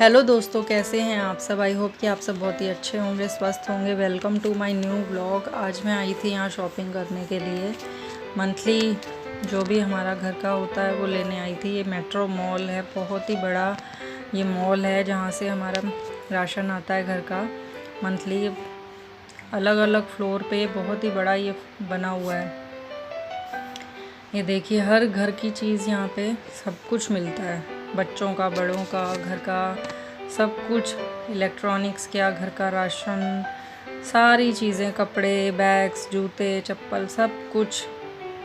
Hello दोस्तों, कैसे हैं आप सब। आई होप कि आप सब बहुत ही अच्छे होंगे, स्वस्थ होंगे। Welcome to my new vlog. आज मैं आई थी यहाँ शॉपिंग करने के लिए। मंथली जो भी हमारा घर का होता है वो लेने आई थी। ये मेट्रो मॉल है, बहुत ही बड़ा ये मॉल है जहाँ से हमारा राशन आता है घर का मंथली। अलग अलग फ्लोर पे बहुत ही बड़ा ये बना हुआ है। ये देखिए, हर घर की चीज़ यहाँ पे सब कुछ मिलता है, बच्चों का, बड़ों का, घर का सब कुछ, इलेक्ट्रॉनिक्स क्या, घर का राशन, सारी चीज़ें, कपड़े, बैग्स, जूते, चप्पल, सब कुछ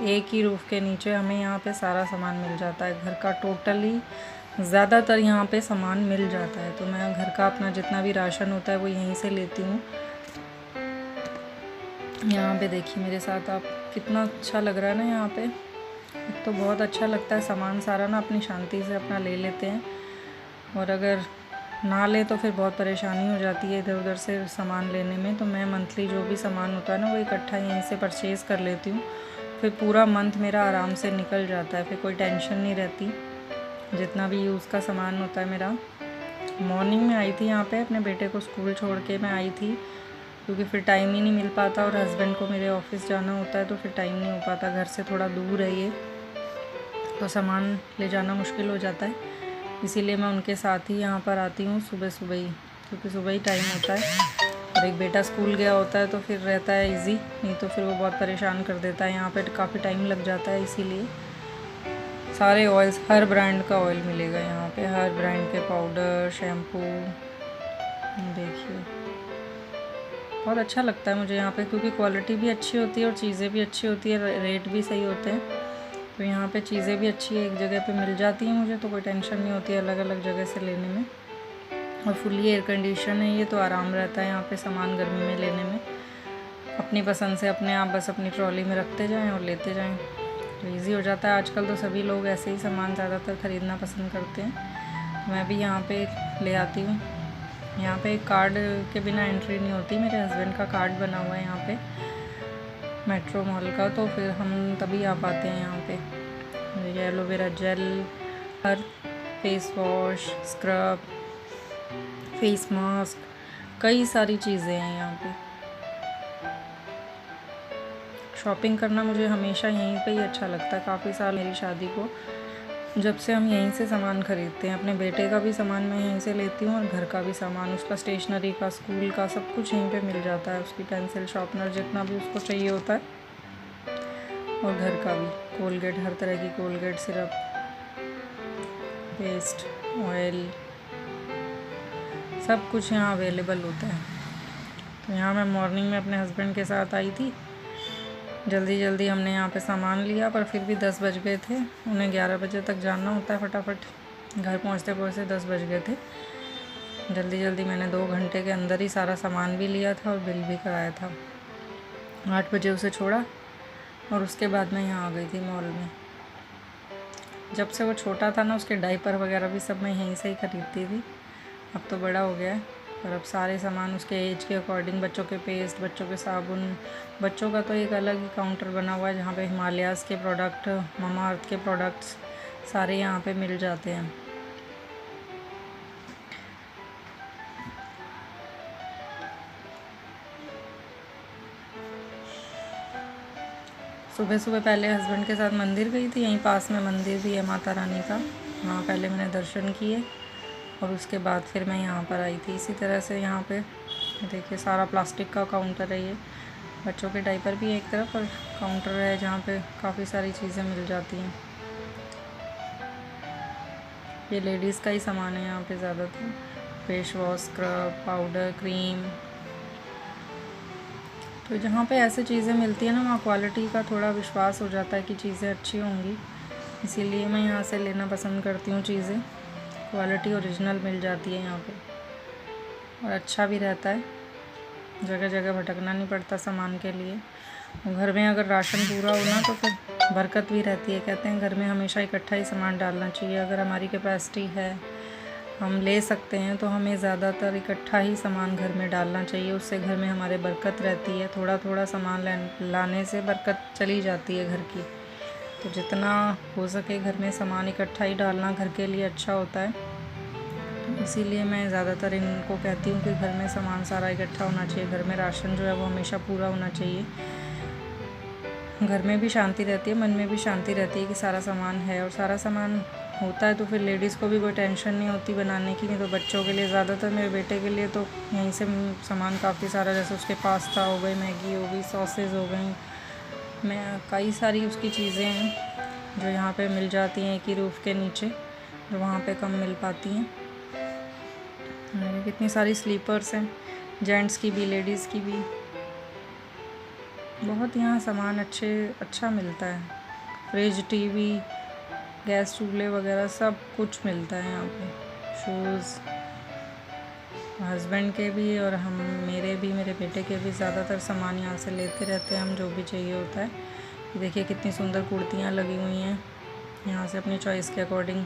एक ही रूफ़ के नीचे हमें यहाँ पे सारा सामान मिल जाता है। घर का टोटली ज़्यादातर यहाँ पे सामान मिल जाता है। तो मैं घर का अपना जितना भी राशन होता है वो यहीं से लेती हूँ। यहाँ पे देखिए मेरे साथ आप, कितना अच्छा लग रहा है ना यहाँ पे। तो बहुत अच्छा लगता है, सामान सारा ना अपनी शांति से अपना ले लेते हैं। और अगर ना ले तो फिर बहुत परेशानी हो जाती है इधर उधर से सामान लेने में। तो मैं मंथली जो भी सामान होता है ना वो इकट्ठा यहीं से परचेज़ कर लेती हूँ। फिर पूरा मंथ मेरा आराम से निकल जाता है, फिर कोई टेंशन नहीं रहती। जितना भी यूज़ का सामान होता है मेरा। मॉर्निंग में आई थी यहाँ पे, अपने बेटे को स्कूल छोड़ के मैं आई थी, क्योंकि फिर टाइम ही नहीं मिल पाता और हस्बैंड को मेरे ऑफिस जाना होता है तो फिर टाइम नहीं हो पाता। घर से थोड़ा दूर है ये, तो सामान ले जाना मुश्किल हो जाता है। इसीलिए मैं उनके साथ ही यहाँ पर आती हूँ सुबह सुबह ही, क्योंकि सुबह ही टाइम होता है। और एक बेटा स्कूल गया होता है तो फिर रहता है इजी, नहीं तो फिर वो बहुत परेशान कर देता है। यहाँ पे काफ़ी टाइम लग जाता है। इसीलिए सारे ऑयल्स, हर ब्रांड का ऑयल मिलेगा यहाँ पे, हर ब्रांड के पाउडर, शैम्पू। देखिए बहुत अच्छा लगता है मुझे यहाँ पे, क्योंकि क्वालिटी भी अच्छी होती है और चीज़ें भी अच्छी होती है, रेट भी सही होते हैं। तो यहाँ पे चीज़ें भी अच्छी है, एक जगह पे मिल जाती हैं मुझे, तो कोई टेंशन नहीं होती अलग अलग जगह से लेने में। और फुल्ली एयर कंडीशन है ये, तो आराम रहता है यहाँ पे सामान गर्मी में लेने में। अपनी पसंद से अपने आप बस अपनी ट्रॉली में रखते जाएं और लेते जाएं, तो ईज़ी हो जाता है। आजकल तो सभी लोग ऐसे ही सामान ज़्यादातर ख़रीदना पसंद करते हैं। मैं भी यहाँ पे ले आती हूँ। यहाँ पे कार्ड के बिना एंट्री नहीं होती, मेरे हस्बैंड का कार्ड बना हुआ है यहाँ पे मेट्रो मॉल का, तो फिर हम तभी आ पाते हैं यहाँ पे। ये एलोवेरा जेल, हर face wash, scrub, face mask, कई सारी चीज़ें हैं यहाँ पे। शॉपिंग करना मुझे हमेशा यहीं पे ही अच्छा लगता है। काफ़ी साल मेरी शादी को, जब से हम यहीं से सामान ख़रीदते हैं। अपने बेटे का भी सामान मैं यहीं से लेती हूँ और घर का भी सामान, उसका स्टेशनरी का, स्कूल का, सब कुछ यहीं पे मिल जाता है। उसकी पेंसिल शार्पनर, जितना भी उसको चाहिए होता है। और घर का भी कोलगेट, हर तरह की कोलगेट, सिरप, पेस्ट, ऑयल, सब कुछ यहाँ अवेलेबल होता है। तो यहाँ मैं मॉर्निंग में अपने हस्बैंड के साथ आई थी। जल्दी जल्दी हमने यहाँ पे सामान लिया, पर फिर भी 10 बज गए थे। उन्हें 11 बजे तक जाना होता है, फटाफट घर पहुँचते पहुँचते 10 बज गए थे। जल्दी जल्दी मैंने 2 घंटे के अंदर ही सारा सामान भी लिया था और बिल भी कराया था। 8 बजे उसे छोड़ा और उसके बाद मैं यहाँ आ गई थी मॉल में। जब से वो छोटा था ना, उसके डायपर वगैरह भी सब मैं यहीं से ही ख़रीदती थी। अब तो बड़ा हो गया है, और अब सारे सामान उसके एज के अकॉर्डिंग, बच्चों के पेस्ट, बच्चों के साबुन, बच्चों का तो एक अलग ही काउंटर बना हुआ है जहाँ पे हिमालयाज़ के प्रोडक्ट, ममा अर्थ के प्रोडक्ट्स सारे यहाँ पे मिल जाते हैं। सुबह सुबह पहले हस्बैंड के साथ मंदिर गई थी, यहीं पास में मंदिर भी है माता रानी का, वहाँ पहले मैंने दर्शन किए और उसके बाद फिर मैं यहाँ पर आई थी। इसी तरह से यहाँ पे देखिए सारा प्लास्टिक का काउंटर है ये। बच्चों के डायपर भी है एक तरफ, और काउंटर है जहाँ पे काफ़ी सारी चीज़ें मिल जाती हैं। ये लेडीज़ का ही सामान है यहाँ पे ज़्यादातर, face wash, scrub, powder, cream. तो जहाँ पे ऐसे चीज़ें मिलती है ना, वहाँ क्वालिटी का थोड़ा विश्वास हो जाता है कि चीज़ें अच्छी होंगी। इसीलिए मैं यहाँ से लेना पसंद करती हूँ चीज़ें। क्वालिटी ओरिजिनल मिल जाती है यहाँ पे, और अच्छा भी रहता है। जगह जगह भटकना नहीं पड़ता सामान के लिए। घर में अगर राशन पूरा हो ना तो फिर बरकत भी रहती है। कहते हैं घर में हमेशा इकट्ठा ही सामान डालना चाहिए। अगर हमारी कैपेसिटी है, हम ले सकते हैं, तो हमें ज़्यादातर इकट्ठा ही सामान घर में डालना चाहिए। उससे घर में हमारे बरकत रहती है। थोड़ा थोड़ा सामान लाने से बरकत चली जाती है घर की। तो जितना हो सके घर में सामान इकट्ठा ही डालना घर के लिए अच्छा होता है। इसीलिए मैं ज़्यादातर इनको कहती हूँ कि घर में सामान सारा इकट्ठा होना चाहिए, घर में राशन जो है वो हमेशा पूरा होना चाहिए। घर में भी शांति रहती है, मन में भी शांति रहती है कि सारा सामान है, और सारा सामान होता है तो फिर लेडीज़ को भी कोई टेंशन नहीं होती बनाने की। नहीं तो बच्चों के लिए, ज़्यादातर मेरे बेटे के लिए तो यहीं से सामान काफ़ी सारा, जैसे उसके पास्ता हो गई, मैगी हो गई, सॉसेज हो गई, मैं कई सारी उसकी चीज़ें हैं जो यहाँ पे मिल जाती हैं एक ही रूफ़ के नीचे, जो वहाँ पे कम मिल पाती हैं। कितनी सारी स्लीपर्स हैं, जेंट्स की भी लेडीज़ की भी। बहुत यहाँ सामान अच्छा मिलता है। फ्रिज, टीवी, गैस चूल्हे वगैरह सब कुछ मिलता है यहाँ पे। शूज़ हस्बैंड के भी और मेरे बेटे के भी ज़्यादातर सामान यहाँ से लेते रहते हैं हम, जो भी चाहिए होता है। देखिए कितनी सुंदर कुर्तियाँ लगी हुई हैं, यहाँ से अपनी चॉइस के अकॉर्डिंग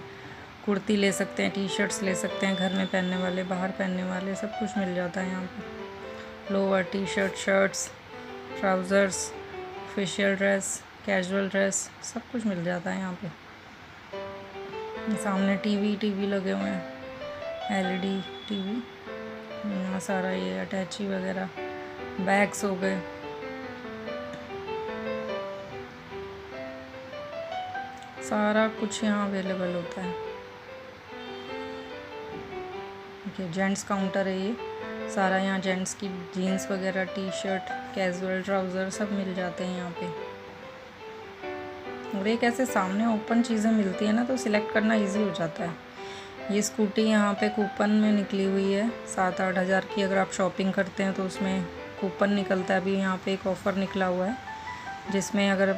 कुर्ती ले सकते हैं, टी शर्ट्स ले सकते हैं, घर में पहनने वाले, बाहर पहनने वाले, सब कुछ मिल जाता है यहाँ पे। Lower, T shirt, shirts, trousers, official dress, casual dress, सब कुछ मिल जाता है यहाँ पे। सामने टीवी लगे हुए हैं, एलईडी टीवी। यहाँ सारा ये अटैची वगैरह, बैग्स हो गए, सारा कुछ यहाँ अवेलेबल होता है। देखिए जेंट्स काउंटर है ये, सारा यहाँ जेंट्स की जीन्स वगैरह, टी शर्ट, कैजुअल ट्राउज़र सब मिल जाते हैं यहाँ पे। और एक ऐसे सामने ओपन चीज़ें मिलती है ना, तो सिलेक्ट करना इजी हो जाता है। ये स्कूटी यहाँ पे कूपन में निकली हुई है, 7-8 हज़ार की। अगर आप शॉपिंग करते हैं तो उसमें कूपन निकलता है। अभी यहाँ पे एक ऑफ़र निकला हुआ है जिसमें अगर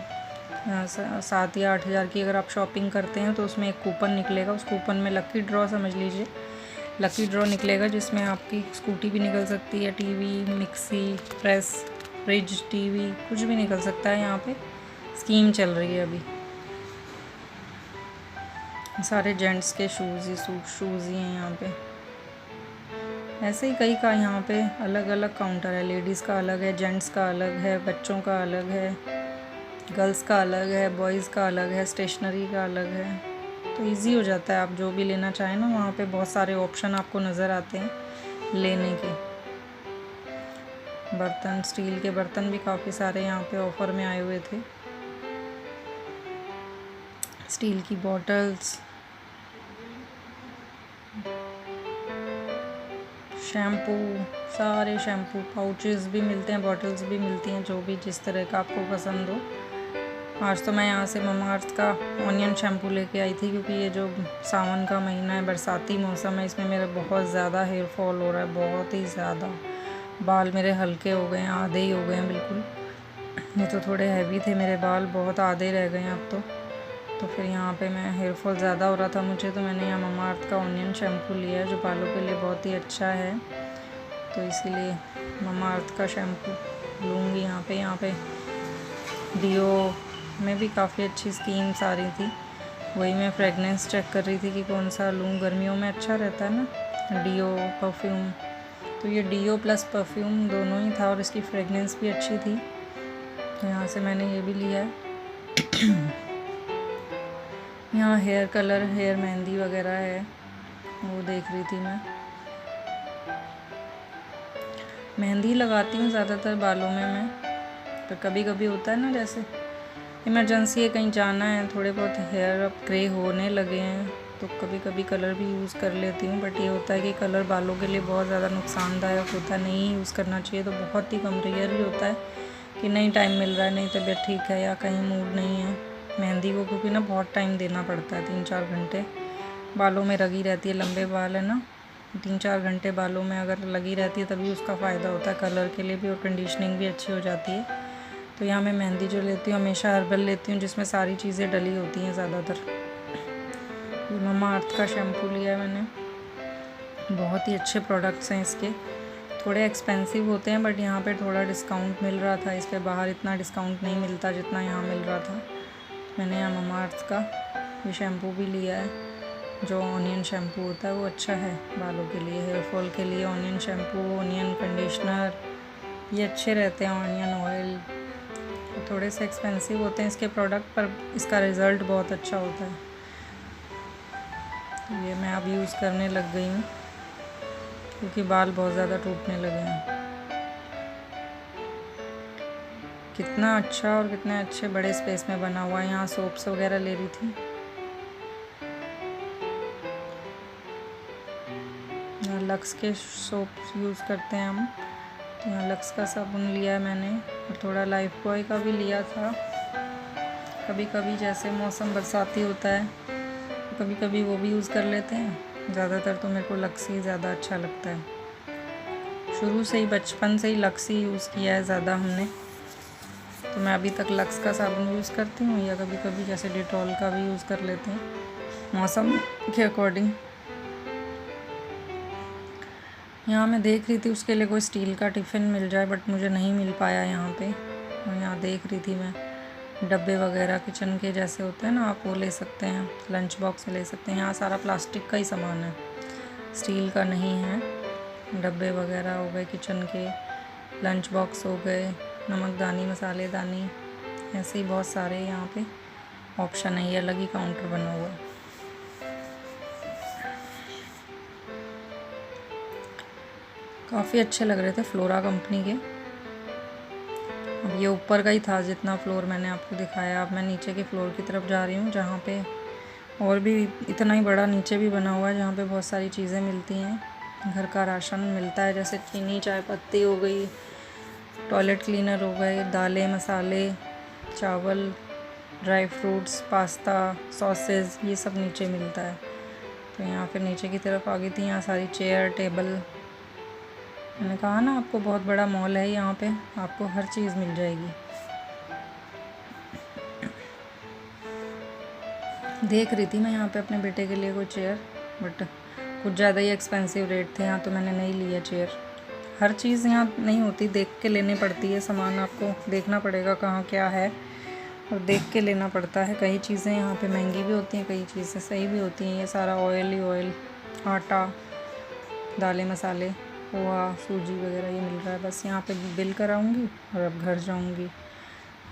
7 या 8 हज़ार की अगर आप शॉपिंग करते हैं तो उसमें एक कूपन निकलेगा। उस कूपन में लकी ड्रॉ समझ लीजिए, लकी ड्रॉ निकलेगा जिसमें आपकी स्कूटी भी निकल सकती है, TV, mixie, press, fridge, TV, कुछ भी निकल सकता है। यहाँ पे स्कीम चल रही है अभी। सारे जेंट्स के शूज़ ही हैं यहाँ पे। ऐसे ही कई का यहाँ पे अलग अलग काउंटर है। लेडीज़ का अलग है, जेंट्स का अलग है, बच्चों का अलग है, गर्ल्स का अलग है, बॉयज़ का अलग है, स्टेशनरी का अलग है। तो इजी हो जाता है, आप जो भी लेना चाहें ना, वहाँ पे बहुत सारे ऑप्शन आपको नज़र आते हैं लेने के। बर्तन, स्टील के बर्तन भी काफ़ी सारे यहाँ पे ऑफ़र में आए हुए थे। स्टील की बॉटल्स, शैम्पू, सारे शैम्पू, पाउचेस भी मिलते हैं, बॉटल्स भी मिलती हैं, जो भी जिस तरह का आपको पसंद हो। आज तो मैं यहाँ से ममा अर्थ का ऑनियन शैम्पू लेके आई थी, क्योंकि ये जो सावन का महीना है, बरसाती मौसम है, इसमें मेरा बहुत ज़्यादा हेयर फॉल हो रहा है, बहुत ही ज़्यादा। बाल मेरे हल्के हो गए हैं, आधे ही हो गए हैं बिल्कुल। ये तो थोड़े हैवी थे मेरे बाल, बहुत आधे रह गए हैं अब तो फिर यहाँ पे मैं हेयर फॉल ज़्यादा हो रहा था मुझे, तो मैंने यहाँ ममा अर्थ का ऑनियन शैम्पू लिया है, जो बालों के लिए बहुत ही अच्छा है। तो इसीलिए ममा अर्थ का शैम्पू लूँगी। यहाँ पे डियो में भी काफ़ी अच्छी स्कीम्स आ रही थी, वही मैं फ्रेगनेंस चेक कर रही थी कि कौन सा लूँ। गर्मियों में अच्छा रहता है ना डियो, परफ्यूम। तो ये डियो प्लस परफ्यूम दोनों ही था, और इसकी फ्रेगनेंस भी अच्छी थी, तो यहाँ से मैंने ये भी लिया है। यहाँ हेयर कलर, हेयर मेहंदी वगैरह है, वो देख रही थी मैं। मेहंदी लगाती हूँ ज़्यादातर बालों में मैं, पर कभी कभी होता है ना, जैसे इमरजेंसी है, कहीं जाना है, थोड़े बहुत हेयर अब ग्रे होने लगे हैं, तो कभी कभी कलर भी यूज़ कर लेती हूँ। बट ये होता है कि कलर बालों के लिए बहुत ज़्यादा नुकसानदायक होता है, नहीं यूज़ करना चाहिए। तो बहुत ही कम रेयर ही होता है कि नहीं टाइम मिल रहा है, नहीं तबीयत ठीक है, या कहीं मूड नहीं है मेहंदी को, क्योंकि ना बहुत टाइम देना पड़ता है, 3-4 घंटे बालों में लगी रहती है। लंबे बाल है ना, 3-4 घंटे बालों में अगर लगी रहती है तभी उसका फ़ायदा होता है, कलर के लिए भी, और कंडीशनिंग भी अच्छी हो जाती है। तो यहाँ मैं मेहंदी जो लेती हूँ हमेशा हर्बल लेती हूँ, जिसमें सारी चीज़ें डली होती हैं ज़्यादातर। ममा अर्थ का शैम्पू लिया है मैंने, बहुत ही अच्छे प्रोडक्ट्स हैं इसके। थोड़े एक्सपेंसिव होते हैं, बट यहाँ पे थोड़ा डिस्काउंट मिल रहा था इस पर। बाहर इतना डिस्काउंट नहीं मिलता जितना यहाँ मिल रहा था। मैंने यहाँ ममा अर्थ का ये शैम्पू भी लिया है, जो ऑनियन शैम्पू होता है, वो अच्छा है बालों के लिए, हेयर फॉल के लिए। ऑनियन शैम्पू, ऑनियन कंडीशनर, ये अच्छे रहते हैं। ऑनियन ऑयल थोड़े से एक्सपेंसिव होते हैं इसके प्रोडक्ट, पर इसका रिज़ल्ट बहुत अच्छा होता है। ये मैं अब यूज़ करने लग गई हूँ, क्योंकि बाल बहुत ज़्यादा टूटने लगे हैं। कितना अच्छा और कितने अच्छे बड़े स्पेस में बना हुआ है। यहाँ सोप्स वगैरह ले रही थी, यहाँ लक्स के सोप यूज़ करते हैं हम, तो यहाँ लक्स का साबुन लिया है मैंने, और थोड़ा लाइफ बॉय का भी लिया था। कभी कभी जैसे मौसम बरसाती होता है तो कभी कभी वो भी यूज़ कर लेते हैं। ज़्यादातर तो मेरे को लक्स ही ज़्यादा अच्छा लगता है। शुरू से ही, बचपन से ही लक्स ही यूज़ किया है ज़्यादा हमने, तो मैं अभी तक लक्स का साबुन यूज़ करती हूँ, या कभी कभी जैसे डिटॉल का भी यूज़ कर लेते हैं मौसम के अकॉर्डिंग। यहाँ मैं देख रही थी उसके लिए कोई स्टील का टिफ़िन मिल जाए, बट मुझे नहीं मिल पाया यहाँ पे। और यहाँ देख रही थी मैं डब्बे वगैरह किचन के जैसे होते हैं ना, आप वो ले सकते हैं, लंच बॉक्स ले सकते हैं। यहाँ सारा प्लास्टिक का ही सामान है, स्टील का नहीं है। डब्बे वगैरह हो गए किचन के, लंच बॉक्स हो गए, नमकदानी, मसालेदानी, ऐसे ही बहुत सारे यहाँ पे ऑप्शन है। ये अलग ही काउंटर बना हुआ है। काफ़ी अच्छे लग रहे थे, फ्लोरा कंपनी के। अब ये ऊपर का ही था जितना फ्लोर मैंने आपको दिखाया। अब मैं नीचे के फ्लोर की तरफ जा रही हूँ, जहाँ पे और भी इतना ही बड़ा नीचे भी बना हुआ है, जहाँ पे बहुत सारी चीज़ें मिलती हैं। घर का राशन मिलता है, जैसे चीनी, चाय पत्ती हो गई, टॉयलेट क्लीनर हो गए, दालें, मसाले, चावल, ड्राई फ्रूट्स, पास्ता, सॉसेज, ये सब नीचे मिलता है। तो यहाँ फिर नीचे की तरफ आ गई थी। यहाँ सारी चेयर, टेबल, मैंने कहा ना आपको बहुत बड़ा मॉल है यहाँ पे, आपको हर चीज़ मिल जाएगी। देख रही थी मैं यहाँ पे अपने बेटे के लिए कोई चेयर, बट कुछ ज़्यादा ही एक्सपेंसिव रेट थे यहाँ, तो मैंने नहीं लिया चेयर। हर चीज़ यहाँ नहीं होती, देख के लेनी पड़ती है। सामान आपको देखना पड़ेगा कहाँ क्या है, और देख के लेना पड़ता है। कई चीज़ें यहाँ पे महंगी भी होती हैं, कई चीज़ें सही भी होती हैं। ये सारा ऑयल ही ऑयल, आटा, दालें, मसाले, पोहा, सूजी वगैरह ये मिल रहा है। बस यहाँ पे बिल कराऊंगी और अब घर जाऊंगी।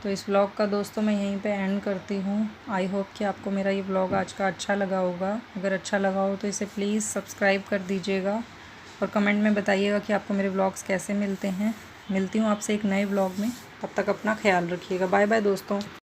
तो इस व्लॉग का दोस्तों मैं यहीं पे एंड करती हूँ। आई होप कि आपको मेरा ये व्लॉग आज का अच्छा लगा होगा। अगर अच्छा लगा हो तो इसे प्लीज़ सब्सक्राइब कर दीजिएगा, और कमेंट में बताइएगा कि आपको मेरे व्लॉग्स कैसे मिलते हैं। मिलती हूँ आपसे एक नए व्लॉग में, तब तक अपना ख्याल रखिएगा। बाय बाय दोस्तों।